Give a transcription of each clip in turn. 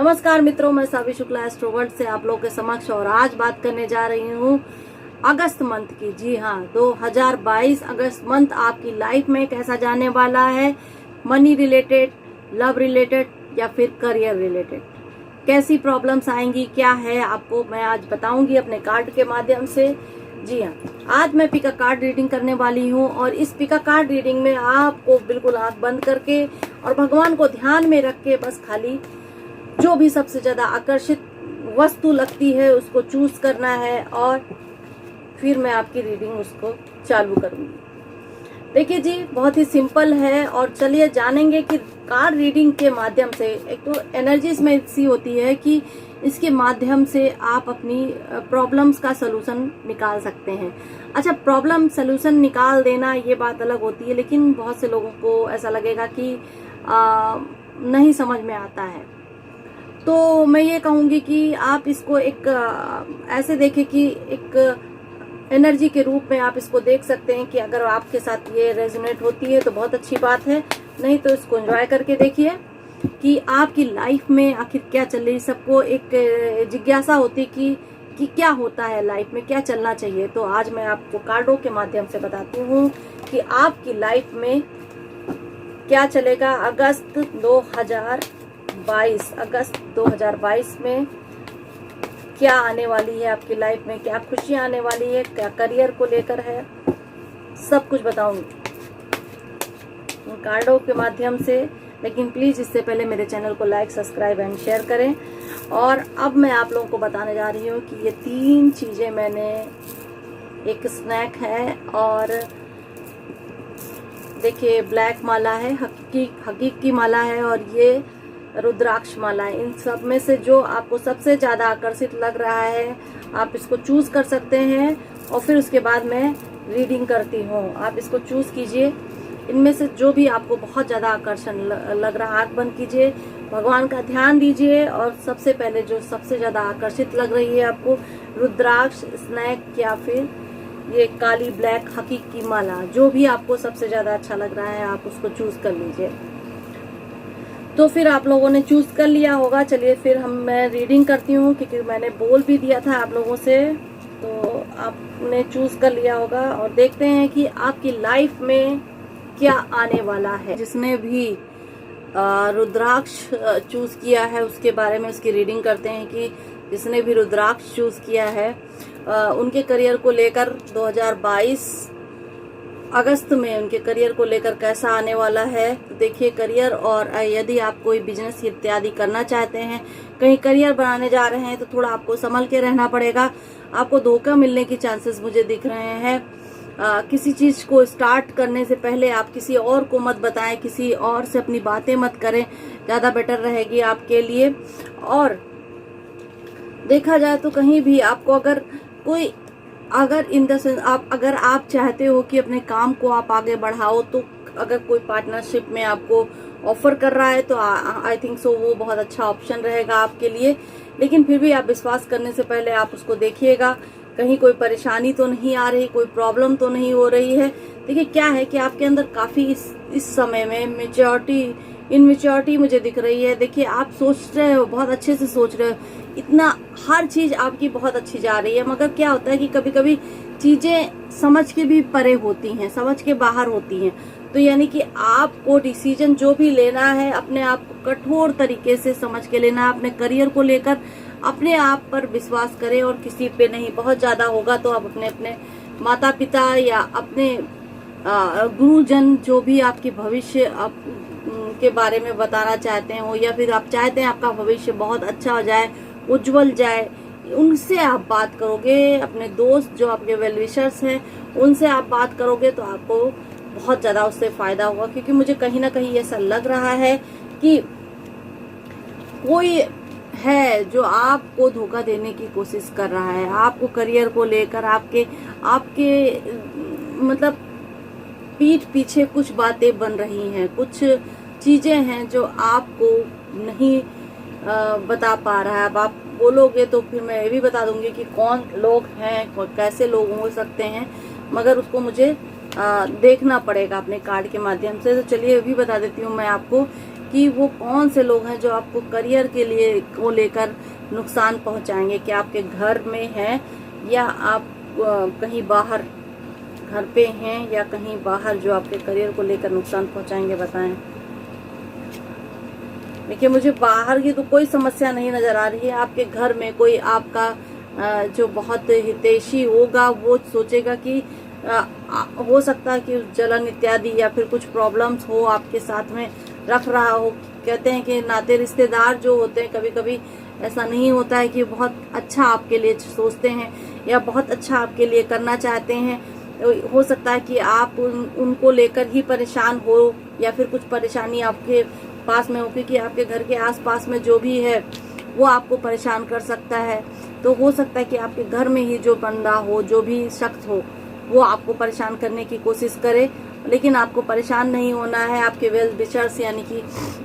नमस्कार मित्रों, मैं सावी शुक्ला एस्ट्रोवर्ड से आप लोगों के समक्ष और आज बात करने जा रही हूँ अगस्त मंथ की। जी हाँ, 2022 अगस्त मंथ आपकी लाइफ में कैसा जाने वाला है। मनी रिलेटेड, लव रिलेटेड या फिर करियर रिलेटेड कैसी प्रॉब्लम्स आएंगी, क्या है आपको मैं आज बताऊंगी अपने कार्ड के माध्यम से। जी हाँ, आज मैं पिका कार्ड रीडिंग करने वाली हूँ और इस पिका कार्ड रीडिंग में आपको बिल्कुल आंख बंद करके और भगवान को ध्यान में रख के बस खाली जो भी सबसे ज्यादा आकर्षित वस्तु लगती है उसको चूज करना है और फिर मैं आपकी रीडिंग उसको चालू करूंगी। देखिए जी, बहुत ही सिंपल है और चलिए जानेंगे कि कार्ड रीडिंग के माध्यम से एक तो एनर्जी इसमें ऐसी होती है कि इसके माध्यम से आप अपनी प्रॉब्लम्स का सलूशन निकाल सकते हैं। अच्छा, प्रॉब्लम सलूशन निकाल देना ये बात अलग होती है, लेकिन बहुत से लोगों को ऐसा लगेगा कि नहीं समझ में आता है। तो मैं ये कहूंगी कि आप इसको एक ऐसे देखें कि एक एनर्जी के रूप में आप इसको देख सकते हैं कि अगर आपके साथ ये रेजोनेट होती है तो बहुत अच्छी बात है, नहीं तो इसको एंजॉय करके देखिए कि आपकी लाइफ में आखिर क्या चल रही है। सबको एक जिज्ञासा होती है कि क्या होता है लाइफ में, क्या चलना चाहिए। तो आज मैं आपको कार्डों के माध्यम से बताती हूँ कि आपकी लाइफ में क्या चलेगा। अगस्त 2022 में क्या आने वाली है आपकी लाइफ में, क्या खुशियां आने वाली है, क्या करियर को लेकर है, सब कुछ बताऊंगी कार्डों के माध्यम से। लेकिन प्लीज इससे पहले मेरे चैनल को लाइक, सब्सक्राइब एंड शेयर करें। और अब मैं आप लोगों को बताने जा रही हूँ कि ये 3 चीजें मैंने, एक स्नैक है और देखिए ब्लैक माला है, हकीकी माला है और ये रुद्राक्ष माला है। इन सब में से जो आपको सबसे ज्यादा आकर्षित लग रहा है आप इसको चूज कर सकते हैं और फिर उसके बाद मैं रीडिंग करती हूँ। आप इसको चूज कीजिए, इनमें से जो भी आपको बहुत ज्यादा आकर्षण लग रहा है आंख बंद कीजिए, भगवान का ध्यान दीजिए और सबसे पहले जो सबसे ज्यादा आकर्षित लग रही है आपको रुद्राक्ष, स्नैक या फिर ये काली ब्लैक हकीकी माला, जो भी आपको सबसे ज्यादा अच्छा लग रहा है आप उसको चूज कर लीजिए। तो फिर आप लोगों ने चूज कर लिया होगा। चलिए फिर मैं रीडिंग करती हूँ, क्योंकि मैंने बोल भी दिया था आप लोगों से, तो आपने चूज कर लिया होगा और देखते हैं कि आपकी लाइफ में क्या आने वाला है। जिसने भी रुद्राक्ष चूज किया है उसके बारे में उसकी रीडिंग करते हैं कि जिसने भी रुद्राक्ष चूज किया है उनके करियर को लेकर 2022 अगस्त में उनके करियर को लेकर कैसा आने वाला है। तो देखिए करियर, और यदि आप कोई बिजनेस इत्यादि करना चाहते हैं, कहीं करियर बनाने जा रहे हैं तो थोड़ा आपको संभल के रहना पड़ेगा। आपको धोखा मिलने की चांसेस मुझे दिख रहे हैं। किसी चीज को स्टार्ट करने से पहले आप किसी और को मत बताएं, किसी और से अपनी बातें मत करें, ज्यादा बेटर रहेगी आपके लिए। और देखा जाए तो कहीं भी आपको अगर इन द सेंस अगर आप चाहते हो कि अपने काम को आप आगे बढ़ाओ, तो अगर कोई पार्टनरशिप में आपको ऑफर कर रहा है तो आई थिंक सो वो बहुत अच्छा ऑप्शन रहेगा आपके लिए। लेकिन फिर भी आप विश्वास करने से पहले आप उसको देखिएगा, कहीं कोई परेशानी तो नहीं आ रही, कोई प्रॉब्लम तो नहीं हो रही है। देखिए क्या है कि आपके अंदर काफी इस समय में इनमेच्योरिटी मुझे दिख रही है। देखिए आप सोच रहे हो, बहुत अच्छे से सोच रहे हो, इतना हर चीज आपकी बहुत अच्छी जा रही है, मगर क्या होता है कि कभी कभी चीजें समझ के भी परे होती हैं, समझ के बाहर होती हैं। तो यानी कि आपको डिसीजन जो भी लेना है अपने आप को कठोर तरीके से समझ के लेना है। अपने करियर को लेकर अपने आप पर विश्वास करें और किसी पे नहीं। बहुत ज्यादा होगा तो आप अपने माता पिता या अपने गुरुजन, जो भी आपके भविष्य के बारे में बताना चाहते हो या फिर आप चाहते हैं आपका भविष्य बहुत अच्छा हो जाए, उज्जवल जाए, उनसे आप बात करोगे। अपने दोस्त जो आपके वेल विशर्स हैं उनसे आप बात करोगे तो आपको बहुत ज्यादा उससे फायदा होगा। क्योंकि मुझे कहीं ना कहीं ऐसा लग रहा है कि कोई है जो आपको धोखा देने की कोशिश कर रहा है, आपको करियर को लेकर आपके मतलब पीठ पीछे कुछ बातें बन रही हैं, कुछ चीजें हैं जो आपको नहीं बता पा रहा है। अब आप बोलोगे तो फिर मैं ये भी बता दूंगी कि कौन लोग हैं, कैसे लोग हो सकते हैं, मगर उसको मुझे देखना पड़ेगा अपने कार्ड के माध्यम से। तो चलिए ये भी बता देती हूँ मैं आपको कि वो कौन से लोग हैं जो आपको करियर के लिए को लेकर नुकसान पहुंचाएंगे। क्या आपके घर में हैं या आप कहीं बाहर, घर पे हैं या कहीं बाहर, जो आपके करियर को लेकर नुकसान पहुंचाएंगे, बताएं। देखिए, मुझे बाहर की तो कोई समस्या नहीं नजर आ रही है। आपके घर में कोई आपका जो बहुत हितैषी होगा वो सोचेगा कि हो सकता है कि जलन इत्यादि या फिर कुछ प्रॉब्लम्स हो, आपके साथ में रख रहा हो। कहते हैं कि नाते रिश्तेदार जो होते हैं, कभी कभी ऐसा नहीं होता है कि बहुत अच्छा आपके लिए सोचते हैं या बहुत अच्छा आपके लिए करना चाहते हैं। हो सकता है कि आप उनको लेकर ही परेशान हो या फिर कुछ परेशानी आपके पास में हो, क्योंकि आपके घर के आसपास में जो भी है वो आपको परेशान कर सकता है। तो हो सकता है कि आपके घर में ही जो बंदा हो, जो भी शख्स हो, वो आपको परेशान करने की कोशिश करे, लेकिन आपको परेशान नहीं होना है। आपके वेल विशर्स यानी कि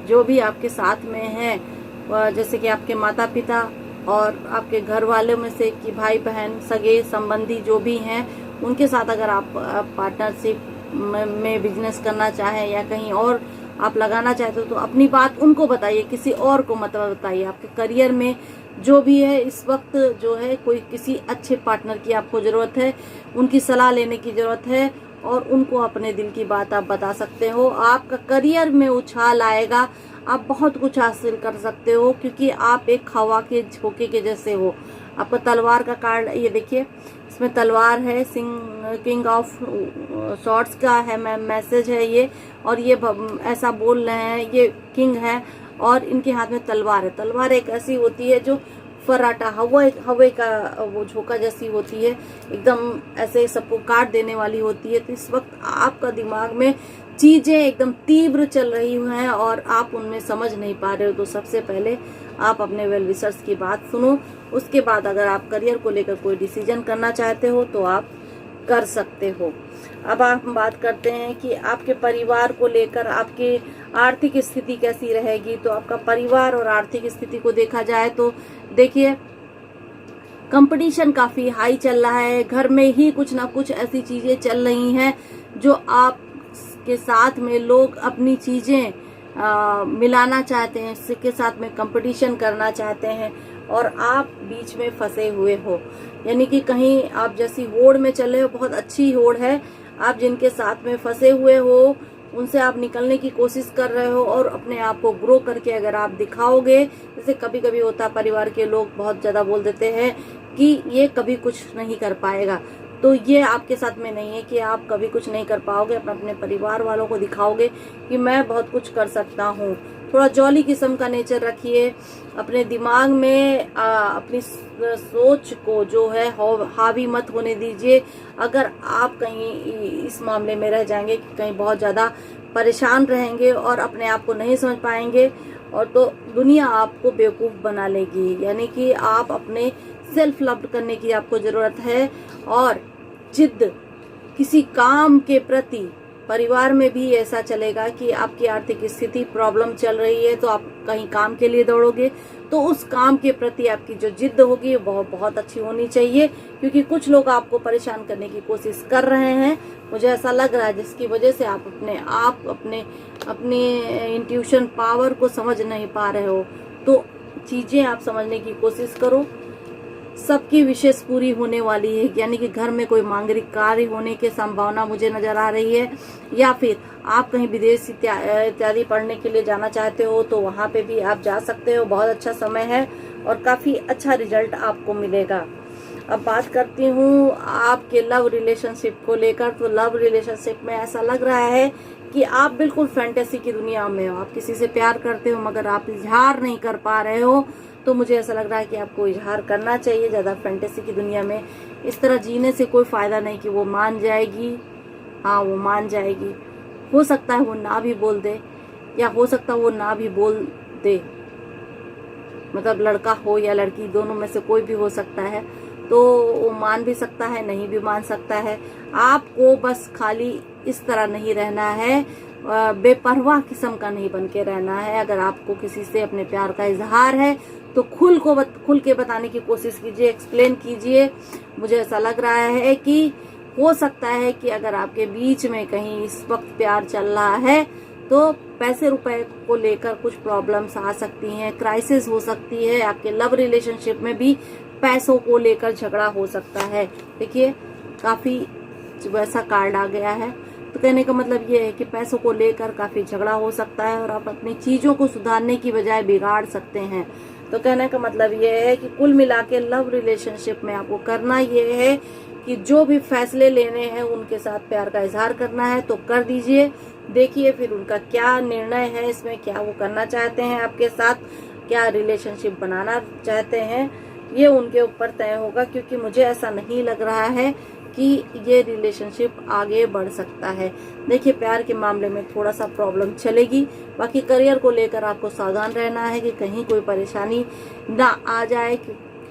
जो भी आपके साथ में हैं, जैसे कि आपके माता पिता और आपके घर वालों में से कि भाई बहन, सगे संबंधी जो भी हैं, उनके साथ अगर आप पार्टनरशिप में बिजनेस करना चाहें या कहीं और आप लगाना चाहते हो तो अपनी बात उनको बताइए, किसी और को मत बताइए। आपके करियर में जो भी है इस वक्त जो है, कोई किसी अच्छे पार्टनर की आपको जरूरत है, उनकी सलाह लेने की जरूरत है और उनको अपने दिल की बात आप बता सकते हो। आपका करियर में उछाल आएगा, आप बहुत कुछ हासिल कर सकते हो, क्योंकि आप एक हवा के झोंके के जैसे हो। आपका तलवार का कार्ड, ये देखिए, इसमें तलवार है, किंग ऑफ शॉर्ट्स का है मैसेज है ये, और ये ऐसा बोल रहे हैं, ये किंग है और इनके हाथ में तलवार है। तलवार एक ऐसी होती है जो फर्राटा, हवा का वो झोंका जैसी होती है, एकदम ऐसे सबको काट देने वाली होती है। तो इस वक्त आपका दिमाग में चीजें एकदम तीव्र चल रही हैं और आप उनमें समझ नहीं पा रहे हो। तो सबसे पहले आप अपने वेल विशर्स की बात सुनो, उसके बाद अगर आप करियर को लेकर कोई डिसीजन करना चाहते हो तो आप कर सकते हो। अब आप बात करते हैं कि आपके परिवार को लेकर आपकी आर्थिक स्थिति कैसी रहेगी। तो आपका परिवार और आर्थिक स्थिति को देखा जाए तो देखिए, कंपटीशन काफी हाई चल रहा है। घर में ही कुछ ना कुछ ऐसी चीजें चल रही हैं जो आप के साथ में लोग अपनी चीजें मिलाना चाहते हैं, इसके साथ में कंपटीशन करना चाहते हैं और आप बीच में फंसे हुए हो। यानी कि कहीं आप जैसी होड़ में चले हो, बहुत अच्छी होड़ है, आप जिनके साथ में फंसे हुए हो उनसे आप निकलने की कोशिश कर रहे हो और अपने आप को ग्रो करके अगर आप दिखाओगे, जैसे कभी कभी होता है परिवार के लोग बहुत ज्यादा बोल देते हैं कि ये कभी कुछ नहीं कर पाएगा, तो ये आपके साथ में नहीं है कि आप कभी कुछ नहीं कर पाओगे। अपने परिवार वालों को दिखाओगे कि मैं बहुत कुछ कर सकता हूँ। थोड़ा जॉली किस्म का नेचर रखिए, अपने दिमाग में अपनी सोच को जो है हावी मत होने दीजिए। अगर आप कहीं इस मामले में रह जाएंगे कि कहीं बहुत ज्यादा परेशान रहेंगे और अपने आप को नहीं समझ पाएंगे, और तो दुनिया आपको बेवकूफ बना लेगी। यानी कि आप अपने सेल्फ लव करने की आपको जरूरत है और जिद किसी काम के प्रति। परिवार में भी ऐसा चलेगा कि आपकी आर्थिक स्थिति प्रॉब्लम चल रही है तो आप कहीं काम के लिए दौड़ोगे, तो उस काम के प्रति आपकी जो जिद होगी वो बहुत अच्छी होनी चाहिए, क्योंकि कुछ लोग आपको परेशान करने की कोशिश कर रहे हैं, मुझे ऐसा लग रहा है, जिसकी वजह से आप अपने इंट्यूशन पावर को समझ नहीं पा रहे हो। तो चीजें आप समझने की कोशिश करो। सबकी विशेष पूरी होने वाली है, यानी कि घर में कोई मांगलिक कार्य होने की संभावना मुझे नजर आ रही है, या फिर आप कहीं विदेश इत्यादि पढ़ने के लिए जाना चाहते हो तो वहां पे भी आप जा सकते हो। बहुत अच्छा समय है और काफी अच्छा रिजल्ट आपको मिलेगा। अब बात करती हूँ आपके लव रिलेशनशिप को लेकर। तो लव रिलेशनशिप में ऐसा लग रहा है कि आप बिल्कुल फैंटेसी की दुनिया में हो। आप किसी से प्यार करते हो मगर आप इजहार नहीं कर पा रहे हो, तो मुझे ऐसा लग रहा है कि आपको इजहार करना चाहिए। ज्यादा फैंटेसी की दुनिया में इस तरह जीने से कोई फायदा नहीं कि वो मान जाएगी। हाँ, वो मान जाएगी, हो सकता है वो ना भी बोल दे, या हो सकता है वो ना भी बोल दे, मतलब लड़का हो या लड़की, दोनों में से कोई भी हो सकता है। तो वो मान भी सकता है, नहीं भी मान सकता है। आपको बस खाली इस तरह नहीं रहना है, बेपरवाह किस्म का नहीं बन के रहना है। अगर आपको किसी से अपने प्यार का इजहार है तो खुल के बताने की कोशिश कीजिए, एक्सप्लेन कीजिए। मुझे ऐसा लग रहा है कि हो सकता है कि अगर आपके बीच में कहीं इस वक्त प्यार चल रहा है तो पैसे रुपए को लेकर कुछ प्रॉब्लम्स आ सकती हैं, क्राइसिस हो सकती है, आपके लव रिलेशनशिप में भी पैसों को लेकर झगड़ा हो सकता है। देखिए काफी वैसा कार्ड आ गया है, तो कहने का मतलब ये है कि पैसों को लेकर काफी झगड़ा हो सकता है और आप अपनी चीजों को सुधारने की बजाय बिगाड़ सकते हैं। तो कहने का मतलब ये है कि कुल मिला के लव रिलेशनशिप में आपको करना ये है कि जो भी फैसले लेने हैं उनके साथ प्यार का इजहार करना है तो कर दीजिए। देखिए फिर उनका क्या निर्णय है, इसमें क्या वो करना चाहते हैं आपके साथ, क्या रिलेशनशिप बनाना चाहते हैं, ये उनके ऊपर तय होगा। क्योंकि मुझे ऐसा नहीं लग रहा है कि ये रिलेशनशिप आगे बढ़ सकता है। देखिए प्यार के मामले में थोड़ा सा प्रॉब्लम चलेगी, बाकी करियर को लेकर आपको सावधान रहना है कि कहीं कोई परेशानी ना आ जाए।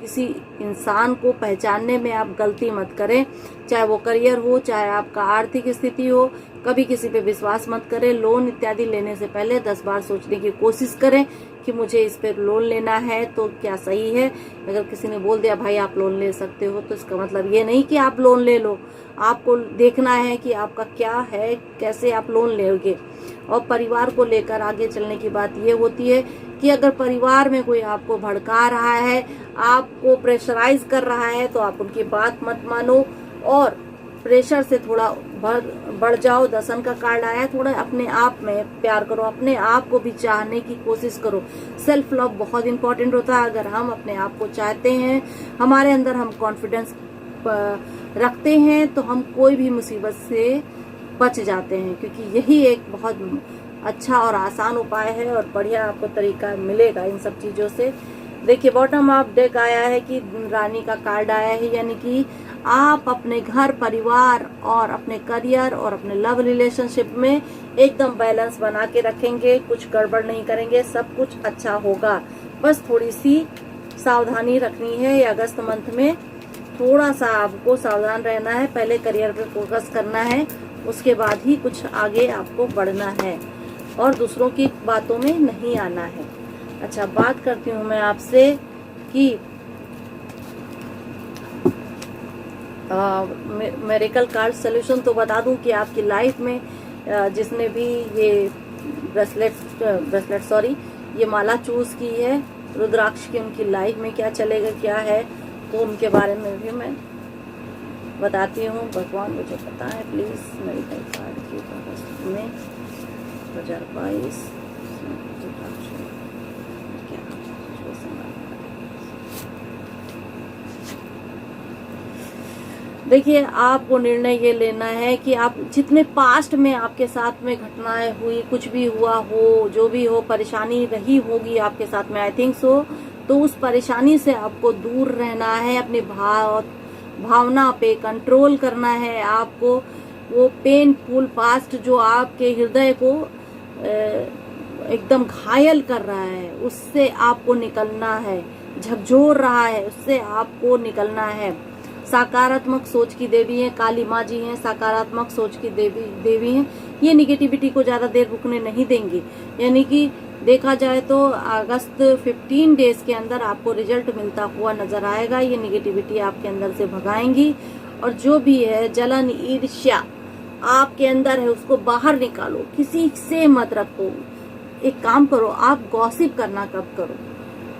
किसी इंसान को पहचानने में आप गलती मत करें, चाहे वो करियर हो, चाहे आपका आर्थिक स्थिति हो। कभी किसी पे विश्वास मत करें। लोन इत्यादि लेने से पहले 10 बार सोचने की कोशिश करें कि मुझे इस पे लोन लेना है तो क्या सही है। अगर किसी ने बोल दिया भाई आप लोन ले सकते हो, तो इसका मतलब ये नहीं कि आप लोन ले लो। आपको देखना है कि आपका क्या है, कैसे आप लोन लेंगे। और परिवार को लेकर आगे चलने की बात ये होती है कि अगर परिवार में कोई आपको भड़का रहा है, आपको प्रेशराइज कर रहा है, तो आप उनकी बात मत मानो और प्रेशर से थोड़ा बढ़ जाओ। दर्शन का कार्ड आया है, थोड़ा अपने आप में प्यार करो, अपने आप को भी चाहने की कोशिश करो। सेल्फ लव बहुत इंपॉर्टेंट होता है। अगर हम अपने आप को चाहते हैं, हमारे अंदर हम कॉन्फिडेंस रखते हैं, तो हम कोई भी मुसीबत से बच जाते हैं। क्योंकि यही एक बहुत अच्छा और आसान उपाय है और बढ़िया आपको तरीका मिलेगा इन सब चीजों से। देखिए बॉटम ऑफ डेक आया है कि रानी का कार्ड आया है, यानी कि आप अपने घर परिवार और अपने करियर और अपने लव रिलेशनशिप में एकदम बैलेंस बना के रखेंगे, कुछ गड़बड़ नहीं करेंगे, सब कुछ अच्छा होगा। बस थोड़ी सी सावधानी रखनी है। ये अगस्त मंथ में थोड़ा सा आपको सावधान रहना है। पहले करियर पे फोकस करना है, उसके बाद ही कुछ आगे आपको बढ़ना है और दूसरों की बातों में नहीं आना है। अच्छा, बात करती हूँ मैं आपसे कि मेरिकल कार्ड सोल्यूशन। तो बता दूं कि आपकी लाइफ में जिसने भी ये ये माला चूज की है रुद्राक्ष की, उनकी लाइफ में क्या चलेगा, क्या है, तो उनके बारे में भी मैं बताती हूँ। भगवान मुझे पता है, प्लीज मेरिकल कार्ड की अगस्त में 2022 देखिए आपको निर्णय ये लेना है कि आप जितने पास्ट में आपके साथ में घटनाएं हुई, कुछ भी हुआ हो, जो भी हो, परेशानी रही होगी आपके साथ में, आई थिंक सो, तो उस परेशानी से आपको दूर रहना है। अपनी भावना पे कंट्रोल करना है आपको। वो पेनफुल पास्ट जो आपके हृदय को एकदम घायल कर रहा है, उससे आपको निकलना है। झकझोर रहा है, उससे आपको निकलना है। सकारात्मक सोच की देवी है, काली माँ जी हैं, सकारात्मक सोच की देवी हैं। ये निगेटिविटी को ज्यादा देर रुकने नहीं देंगी। यानी कि देखा जाए तो अगस्त 15 डेज के अंदर आपको रिजल्ट मिलता हुआ नजर आएगा। ये निगेटिविटी आपके अंदर से भगाएंगी और जो भी है जलन, ईर्ष्या आपके अंदर है, उसको बाहर निकालो, किसी से मत रखो। एक काम करो, आप गॉसिप करना कब करो,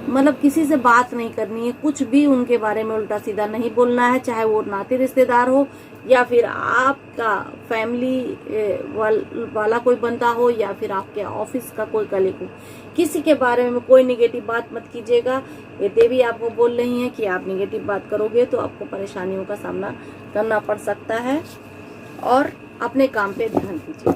मतलब किसी से बात नहीं करनी है, कुछ भी उनके बारे में उल्टा सीधा नहीं बोलना है, चाहे वो नाते रिश्तेदार हो या फिर आपका फैमिली वाला कोई बंदा हो या फिर आपके ऑफिस का कोई कलीग हो। किसी के बारे में कोई निगेटिव बात मत कीजिएगा। ये देवी आपको बोल रही हैं कि आप निगेटिव बात करोगे तो आपको परेशानियों का सामना करना पड़ सकता है और अपने काम पे ध्यान दीजिए।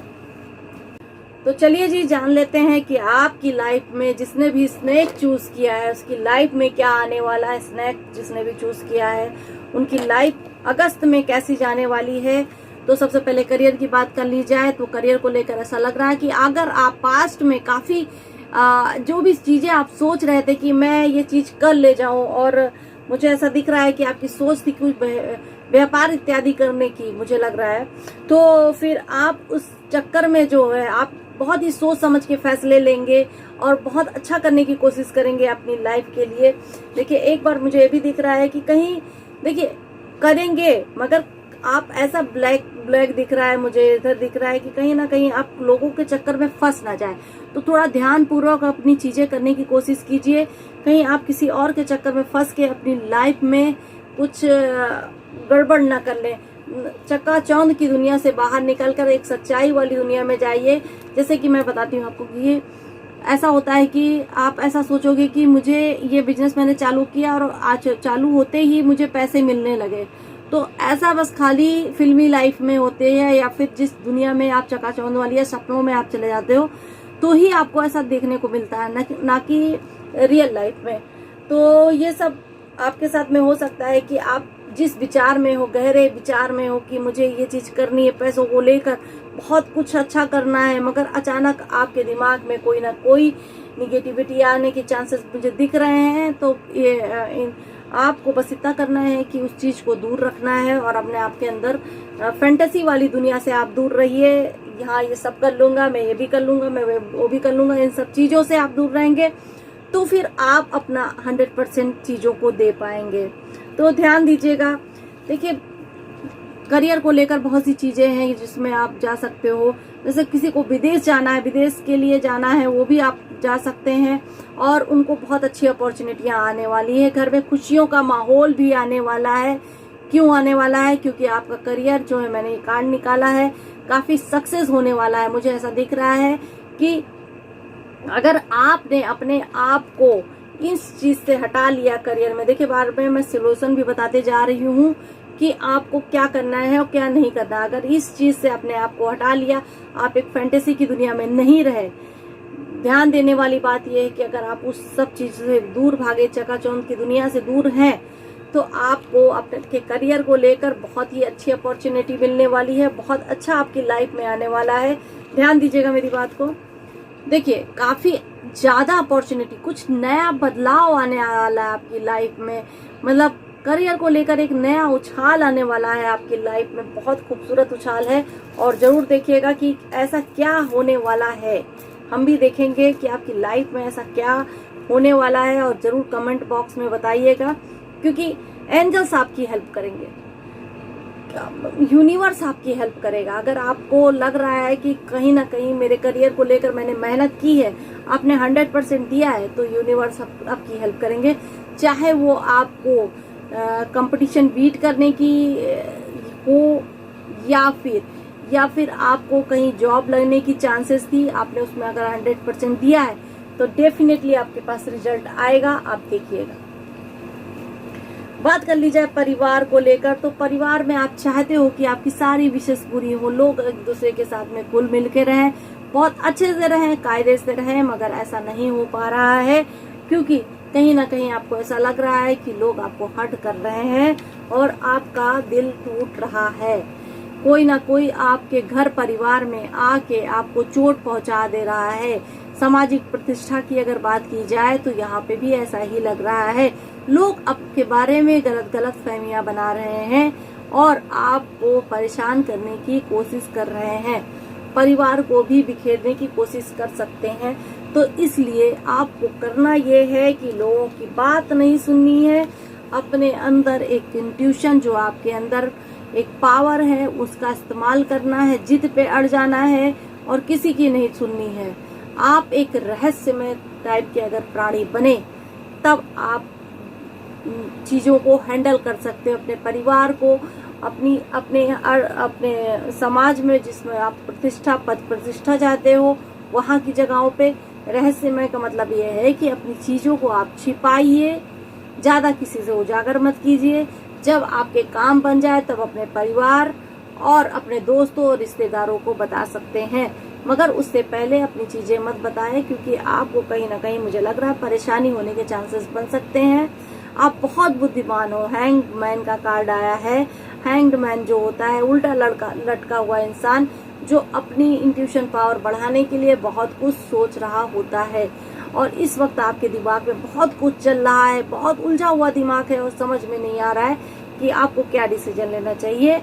तो चलिए जी, जान लेते हैं कि आपकी लाइफ में जिसने भी स्नेक चूज किया है उसकी लाइफ में क्या आने वाला है। स्नेक जिसने भी चूज किया है उनकी लाइफ अगस्त में कैसी जाने वाली है। तो सबसे पहले करियर की बात कर ली जाए तो करियर को लेकर ऐसा लग रहा है कि अगर आप पास्ट में काफी जो भी चीजें आप सोच रहे थे कि मैं ये चीज कर ले जाऊं, और मुझे ऐसा दिख रहा है कि आपकी सोच थी कुछ व्यापार इत्यादि करने की, मुझे लग रहा है। तो फिर आप उस चक्कर में जो है आप बहुत ही सोच समझ के फैसले लेंगे और बहुत अच्छा करने की कोशिश करेंगे अपनी लाइफ के लिए। देखिए एक बार मुझे ये भी दिख रहा है कि कहीं देखिए करेंगे मगर आप ऐसा ब्लैक ब्लैक दिख रहा है, मुझे इधर दिख रहा है कि कहीं ना कहीं आप लोगों के चक्कर में फंस ना जाए। तो थोड़ा ध्यान पूर्वक अपनी चीजें करने की कोशिश कीजिए, कहीं आप किसी और के चक्कर में फंस के अपनी लाइफ में कुछ गड़बड़ ना कर लें। चकाचौंध की दुनिया से बाहर निकलकर एक सच्चाई वाली दुनिया में जाइए। जैसे कि मैं बताती हूँ आपको कि ये ऐसा होता है कि आप ऐसा सोचोगे कि मुझे ये बिजनेस मैंने चालू किया और आज चालू होते ही मुझे पैसे मिलने लगे, तो ऐसा बस खाली फिल्मी लाइफ में होते हैं, या फिर जिस दुनिया में आप चकाचौंध वाली या सपनों में आप चले जाते हो तो ही आपको ऐसा देखने को मिलता है, ना कि रियल लाइफ में। तो ये सब आपके साथ में हो सकता है कि आप जिस विचार में हो, गहरे विचार में हो कि मुझे ये चीज करनी है, पैसों को लेकर बहुत कुछ अच्छा करना है, मगर अचानक आपके दिमाग में कोई ना कोई निगेटिविटी आने के चांसेस मुझे दिख रहे हैं। तो ये आपको बस इतना करना है कि उस चीज को दूर रखना है और अपने आप के अंदर फैंटेसी वाली दुनिया से आप दूर रहिए। यहाँ ये सब कर लूंगा, मैं ये भी कर लूंगा, मैं वो भी कर लूंगा, इन सब चीजों से आप दूर रहेंगे तो फिर आप अपना 100% चीजों को दे पाएंगे। तो ध्यान दीजिएगा। देखिए, करियर को लेकर बहुत सी चीजें हैं जिसमें आप जा सकते हो। जैसे किसी को विदेश जाना है, विदेश के लिए जाना है, वो भी आप जा सकते हैं और उनको बहुत अच्छी अपॉर्चुनिटियां आने वाली है। घर में खुशियों का माहौल भी आने वाला है। क्यों आने वाला है? क्योंकि आपका करियर जो है, मैंने ये कार्ड निकाला है, काफी सक्सेस होने वाला है। मुझे ऐसा दिख रहा है कि अगर आपने अपने आप को इस चीज से हटा लिया करियर में, देखिए बार बार मैं सोल्यूशन भी बताते जा रही हूँ कि आपको क्या करना है और क्या नहीं करना। अगर इस चीज से अपने आप को हटा लिया, आप एक फैंटेसी की दुनिया में नहीं रहे। ध्यान देने वाली बात यह है कि अगर आप उस सब चीज से दूर भागे, चकाचौंध की दुनिया से दूर हैं, तो आपको अपने करियर को लेकर बहुत ही अच्छी अपॉर्चुनिटी मिलने वाली है। बहुत अच्छा आपकी लाइफ में आने वाला है। ध्यान दीजिएगा मेरी बात को। देखिए, काफी ज्यादा अपॉर्चुनिटी, कुछ नया बदलाव आने वाला है आपकी लाइफ में। मतलब करियर को लेकर एक नया उछाल आने वाला है आपकी लाइफ में, बहुत खूबसूरत उछाल है। और जरूर देखिएगा कि ऐसा क्या होने वाला है। हम भी देखेंगे कि आपकी लाइफ में ऐसा क्या होने वाला है, और जरूर कमेंट बॉक्स में बताइएगा, क्योंकि एंजल्स आपकी हेल्प करेंगे, यूनिवर्स आपकी हेल्प करेगा। अगर आपको लग रहा है कि कहीं ना कहीं मेरे करियर को लेकर मैंने मेहनत की है, आपने 100% दिया है, तो यूनिवर्स आपकी हेल्प करेंगे। चाहे वो आपको कंपटीशन बीट करने की हो, या फिर आपको कहीं जॉब लगने की चांसेस थी, आपने उसमें अगर 100% दिया है तो डेफिनेटली आपके पास रिजल्ट आएगा। आप देखिएगा। बात कर ली जाए परिवार को लेकर, तो परिवार में आप चाहते हो कि आपकी सारी विशेष पूरी हो, लोग एक दूसरे के साथ में घुल मिल के रहें, बहुत अच्छे से रहें, कायदे से रहें, मगर ऐसा नहीं हो पा रहा है क्योंकि कहीं ना कहीं आपको ऐसा लग रहा है कि लोग आपको हर्ट कर रहे हैं और आपका दिल टूट रहा है। कोई ना कोई आपके घर परिवार में आके आपको चोट पहुंचा दे रहा है। सामाजिक प्रतिष्ठा की अगर बात की जाए तो यहाँ पे भी ऐसा ही लग रहा है। लोग आपके बारे में गलत फहमियां बना रहे हैं और आपको परेशान करने की कोशिश कर रहे हैं। परिवार को भी बिखेरने की कोशिश कर सकते हैं। तो इसलिए आपको करना ये है कि लोगों की बात नहीं सुननी है, अपने अंदर एक इंट्यूशन जो आपके अंदर एक पावर है उसका इस्तेमाल करना है, जिद पे अड़ जाना है और किसी की नहीं सुननी है। आप एक रहस्यमय टाइप के अगर प्राणी बने तब आप चीजों को हैंडल कर सकते हो, अपने परिवार को, अपने समाज में जिसमें आप पद प्रतिष्ठा चाहते हो वहां की जगहों पे। रहस्यमय का मतलब यह है कि अपनी चीजों को आप छिपाइए, ज्यादा किसी से उजागर मत कीजिए। जब आपके काम बन जाए तब अपने परिवार और अपने दोस्तों और रिश्तेदारों को बता सकते हैं, मगर उससे पहले अपनी चीजें मत बताएं, क्योंकि आपको कहीं ना कहीं मुझे लग रहा है परेशानी होने के चांसेस बन सकते हैं। आप बहुत बुद्धिमान हो। हैंग्ड मैन का कार्ड आया है। हैंग्ड मैन जो होता है उल्टा लटका हुआ इंसान, जो अपनी इंट्यूशन पावर बढ़ाने के लिए बहुत कुछ सोच रहा होता है। और इस वक्त आपके दिमाग में बहुत कुछ चल रहा है, बहुत उलझा हुआ दिमाग है और समझ में नहीं आ रहा है कि आपको क्या डिसीजन लेना चाहिए।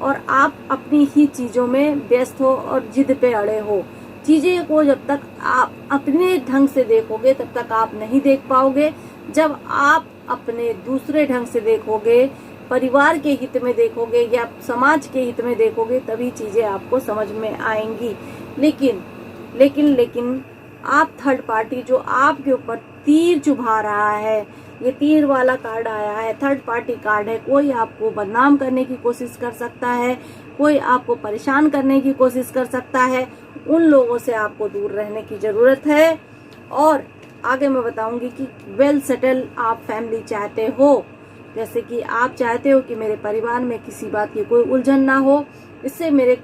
और आप अपनी ही चीजों में व्यस्त हो और जिद पे अड़े हो। चीजें को जब तक आप अपने ढंग से देखोगे तब तक आप नहीं देख पाओगे। जब आप अपने दूसरे ढंग से देखोगे परिवार के हित में देखोगे या समाज के हित में देखोगे, तभी चीजें आपको समझ में आएंगी। लेकिन आप थर्ड पार्टी जो आपके ऊपर तीर चुभा रहा है, ये तीर वाला कार्ड आया है, थर्ड पार्टी कार्ड है। कोई आपको बदनाम करने की कोशिश कर सकता है, कोई आपको परेशान करने की कोशिश कर सकता है। उन लोगों से आपको दूर रहने की जरूरत है। और आगे मैं बताऊंगी कि वेल सेटल आप फैमिली चाहते हो, जैसे कि आप चाहते हो कि मेरे परिवार में किसी बात की कोई उलझन ना हो। इससे मेरे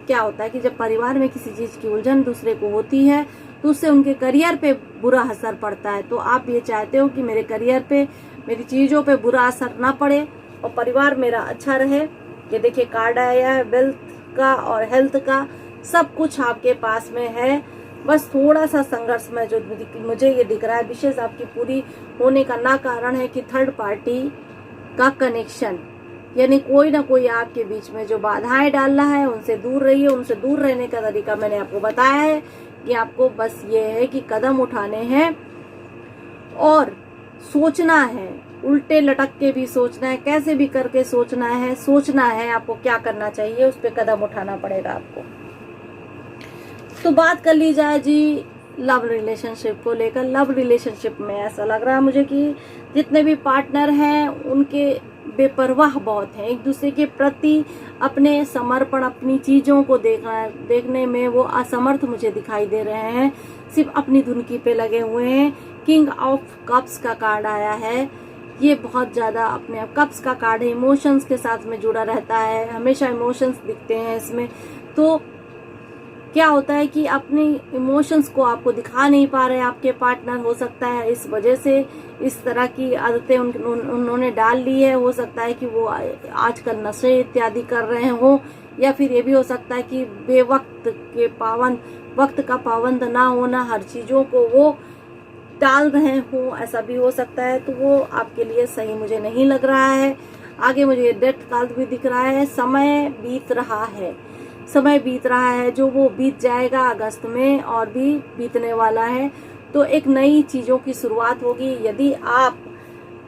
क्या होता है कि जब परिवार में किसी चीज की उलझन दूसरे को होती है तो उससे उनके करियर पे बुरा असर पड़ता है। तो आप ये चाहते हो कि मेरे करियर पे, मेरी चीजों पे बुरा असर ना पड़े और परिवार मेरा अच्छा रहे। ये देखिए कार्ड आया है वेल्थ का और हेल्थ का, सब कुछ आपके पास में है। बस थोड़ा सा संघर्ष में जो मुझे ये दिख रहा है, विशेष आपकी पूरी होने का ना कारण है कि थर्ड पार्टी का कनेक्शन, यानी कोई ना कोई आपके बीच में जो बाधाएं डाल रहा है, उनसे दूर रहिए। उनसे दूर रहने का तरीका मैंने आपको बताया है कि आपको बस ये है कि कदम उठाने हैं और सोचना है, उल्टे लटक के भी सोचना है, कैसे भी करके सोचना है आपको क्या करना चाहिए, उस पर कदम उठाना पड़ेगा आपको। तो बात कर ली जाए जी लव रिलेशनशिप को लेकर। लव रिलेशनशिप में ऐसा लग रहा है मुझे कि जितने भी पार्टनर हैं उनके बेपरवाह बहुत हैं, एक दूसरे के प्रति अपने समर्पण, अपनी चीजों को देखने में वो असमर्थ मुझे दिखाई दे रहे हैं, सिर्फ अपनी धुनकी पे लगे हुए हैं। किंग ऑफ कप्स का कार्ड आया है, ये बहुत ज्यादा अपने कप्स का कार्ड है, इमोशंस के साथ में जुड़ा रहता है, हमेशा इमोशंस दिखते हैं इसमें। तो क्या होता है कि अपने इमोशंस को आपको दिखा नहीं पा रहे आपके पार्टनर, हो सकता है इस वजह से इस तरह की आदतें उन्होंने डाल ली है। हो सकता है कि वो आजकल नशे इत्यादि कर रहे हो, या फिर ये भी हो सकता है कि वक्त का पाबंद ना होना, हर चीजों को वो टाल रहे हो, ऐसा भी हो सकता है। तो वो आपके लिए सही मुझे नहीं लग रहा है। आगे मुझे डेथ कार्ड भी दिख रहा है, समय बीत रहा है, जो वो बीत जाएगा अगस्त में और भी बीतने वाला है। तो एक नई चीजों की शुरुआत होगी। यदि आप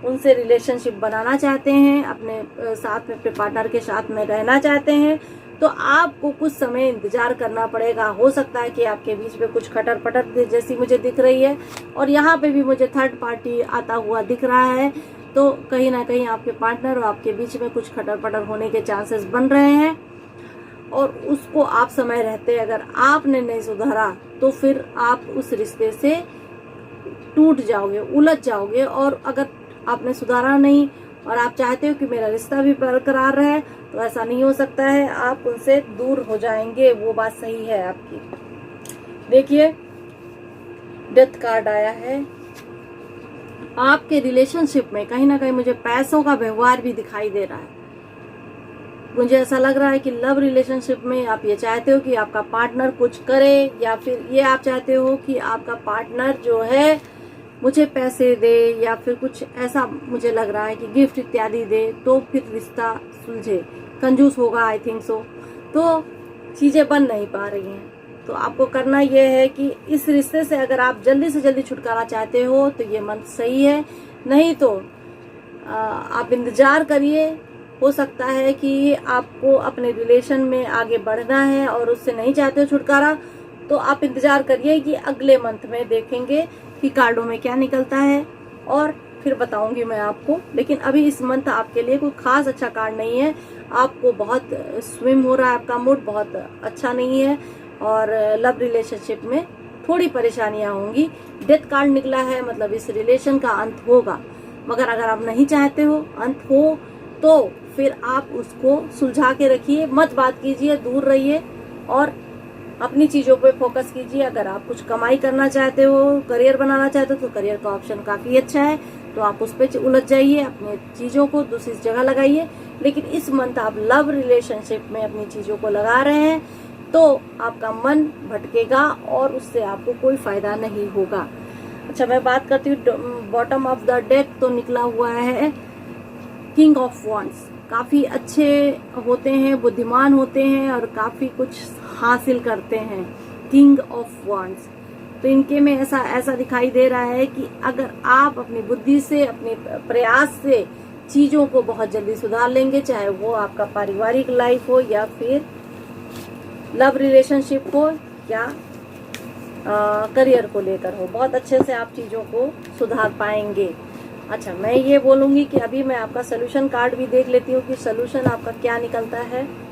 उनसे रिलेशनशिप बनाना चाहते हैं, अपने साथ में, अपने पार्टनर के साथ में रहना चाहते हैं, तो आपको कुछ समय इंतजार करना पड़ेगा। हो सकता है कि आपके बीच में कुछ खटर पटर जैसी मुझे दिख रही है, और यहाँ पे भी मुझे थर्ड पार्टी आता हुआ दिख रहा है। तो कहीं ना कहीं आपके पार्टनर और आपके बीच में कुछ खटर पटर होने के चांसेस बन रहे हैं, और उसको आप समय रहते अगर आपने नहीं सुधारा तो फिर आप उस रिश्ते से टूट जाओगे, उलझ जाओगे। और अगर आपने सुधारा नहीं और आप चाहते हो कि मेरा रिश्ता भी बरकरार रहे, तो ऐसा नहीं हो सकता है, आप उनसे दूर हो जाएंगे। वो बात सही है आपकी। देखिए डेथ कार्ड आया है, आपके रिलेशनशिप में कहीं ना कहीं मुझे पैसों का व्यवहार भी दिखाई दे रहा है। मुझे ऐसा लग रहा है कि लव रिलेशनशिप में आप ये चाहते हो कि आपका पार्टनर कुछ करे, या फिर ये आप चाहते हो कि आपका पार्टनर जो है मुझे पैसे दे, या फिर कुछ ऐसा मुझे लग रहा है कि गिफ्ट इत्यादि दे, तो फिर रिश्ता सुलझे। कंजूस होगा, आई थिंक सो। तो चीजें बन नहीं पा रही हैं। तो आपको करना यह है कि इस रिश्ते से अगर आप जल्दी से जल्दी छुटकारा चाहते हो तो ये मंथ सही है, नहीं तो आप इंतजार करिए। हो सकता है कि आपको अपने रिलेशन में आगे बढ़ना है और उससे नहीं चाहते हो छुटकारा, तो आप इंतजार करिए कि अगले मंथ में देखेंगे कि कार्डों में क्या निकलता है, और फिर बताऊंगी मैं आपको। लेकिन अभी इस मंथ आपके लिए कोई खास अच्छा कार्ड नहीं है। आपको बहुत स्विम हो रहा है, आपका मूड बहुत अच्छा नहीं है, और लव रिलेशनशिप में थोड़ी परेशानियां होंगी। डेथ कार्ड निकला है, मतलब इस रिलेशन का अंत होगा। मगर अगर आप नहीं चाहते हो अंत हो, तो फिर आप उसको सुलझा के रखिए, मत बात कीजिए, दूर रहिए और अपनी चीजों पे फोकस कीजिए। अगर आप कुछ कमाई करना चाहते हो, करियर बनाना चाहते हो, तो करियर का ऑप्शन काफी अच्छा है, तो आप उस पर उलझ जाइए, अपनी चीजों को दूसरी जगह लगाइए। लेकिन इस मंथ आप लव रिलेशनशिप में अपनी चीजों को लगा रहे हैं, तो आपका मन भटकेगा और उससे आपको कोई फायदा नहीं होगा। अच्छा, मैं बात करती हूँ बॉटम ऑफ द डेक, तो निकला हुआ है किंग ऑफ वॉन्ड्स। काफी अच्छे होते हैं, बुद्धिमान होते हैं और काफी कुछ हासिल करते हैं। किंग ऑफ वॉन्ड्स, तो इनके में ऐसा दिखाई दे रहा है कि अगर आप अपनी बुद्धि से, अपने प्रयास से चीज़ों को बहुत जल्दी सुधार लेंगे, चाहे वो आपका पारिवारिक लाइफ हो या फिर लव रिलेशनशिप हो या करियर को लेकर हो। बहुत अच्छे से आप चीज़ों को सुधार पाएंगे। अच्छा, मैं ये बोलूँगी कि अभी मैं आपका सोल्यूशन कार्ड भी देख लेती हूँ कि सोल्यूशन आपका क्या निकलता है।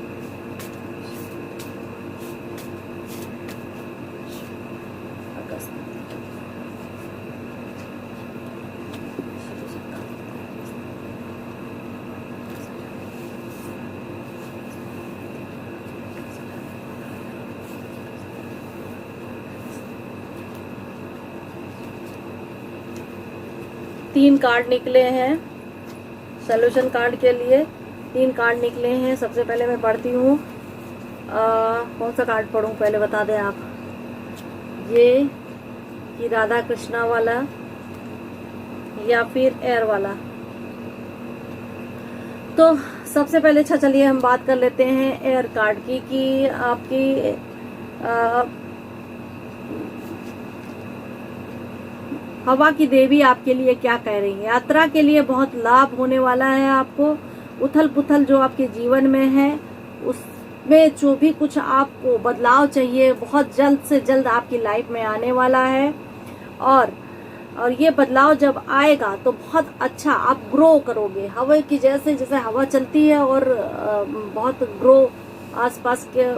तीन कार्ड निकले हैं सोल्यूशन कार्ड के लिए, 3 कार्ड निकले हैं। सबसे पहले मैं पढ़ती हूँ, कौन सा कार्ड पढ़ूं पहले बता दें आप। ये कि राधा कृष्णा वाला या फिर एयर वाला। तो सबसे पहले अच्छा चलिए हम बात कर लेते हैं एयर कार्ड की कि आपकी हवा की देवी आपके लिए क्या कह रही है। यात्रा के लिए बहुत लाभ होने वाला है आपको। उथल पुथल जो आपके जीवन में है उसमें जो भी कुछ आपको बदलाव चाहिए बहुत जल्द से जल्द आपकी लाइफ में आने वाला है। और ये बदलाव जब आएगा तो बहुत अच्छा आप ग्रो करोगे। हवा की जैसे जैसे हवा चलती है और बहुत ग्रो आसपास के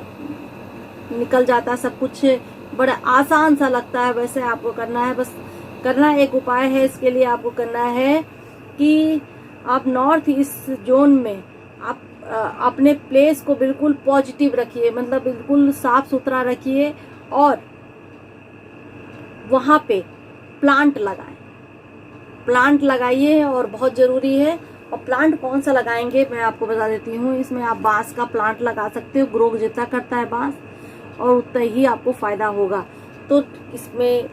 निकल जाता है, सब कुछ बड़ा आसान सा लगता है, वैसे आपको करना है। बस करना एक उपाय है, इसके लिए आपको करना है कि आप नॉर्थ ईस्ट जोन में आप अपने प्लेस को बिल्कुल पॉजिटिव रखिए, मतलब बिल्कुल साफ सुथरा रखिए और वहां पे प्लांट लगाएं। प्लांट लगाइए और बहुत जरूरी है। और प्लांट कौन सा लगाएंगे मैं आपको बता देती हूँ। इसमें आप बांस का प्लांट लगा सकते हो, ग्रो जितना करता है बांस और उतना ही आपको फायदा होगा। तो इसमें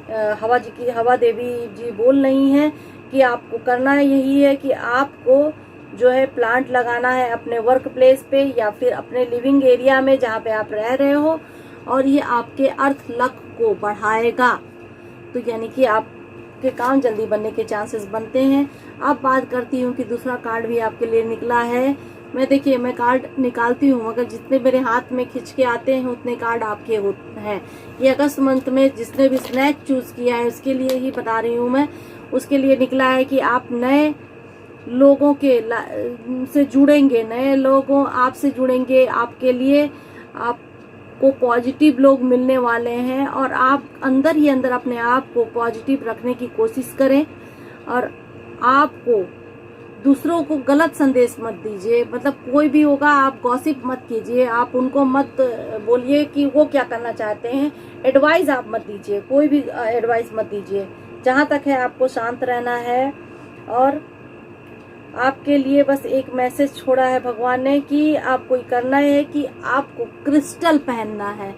हवा देवी जी बोल रही हैं कि आपको करना यही है कि आपको जो है प्लांट लगाना है अपने वर्क प्लेस पे या फिर अपने लिविंग एरिया में जहाँ पे आप रह रहे हो, और ये आपके अर्थ लक को बढ़ाएगा। तो यानी कि आपके काम जल्दी बनने के चांसेस बनते हैं। अब बात करती हूँ कि दूसरा कार्ड भी आपके लिए निकला है। मैं कार्ड निकालती हूँ, मगर जितने मेरे हाथ में खिंच के आते हैं उतने कार्ड आपके होते हैं। ये अगस्त मंथ में जिसने भी स्नैक चूज किया है उसके लिए ही बता रही हूँ मैं। उसके लिए निकला है कि आप नए लोगों के से जुड़ेंगे, नए लोगों आपसे जुड़ेंगे, आपके लिए आपको पॉजिटिव लोग मिलने वाले हैं। और आप अंदर ही अंदर अपने आप को पॉजिटिव रखने की कोशिश करें और आपको दूसरों को गलत संदेश मत दीजिए। मतलब कोई भी होगा आप गॉसिप मत कीजिए, आप उनको मत बोलिए कि वो क्या करना चाहते हैं। एडवाइस आप मत दीजिए, कोई भी एडवाइस मत दीजिए। जहाँ तक है आपको शांत रहना है। और आपके लिए बस एक मैसेज छोड़ा है भगवान ने कि आपको करना है कि आपको क्रिस्टल पहनना है।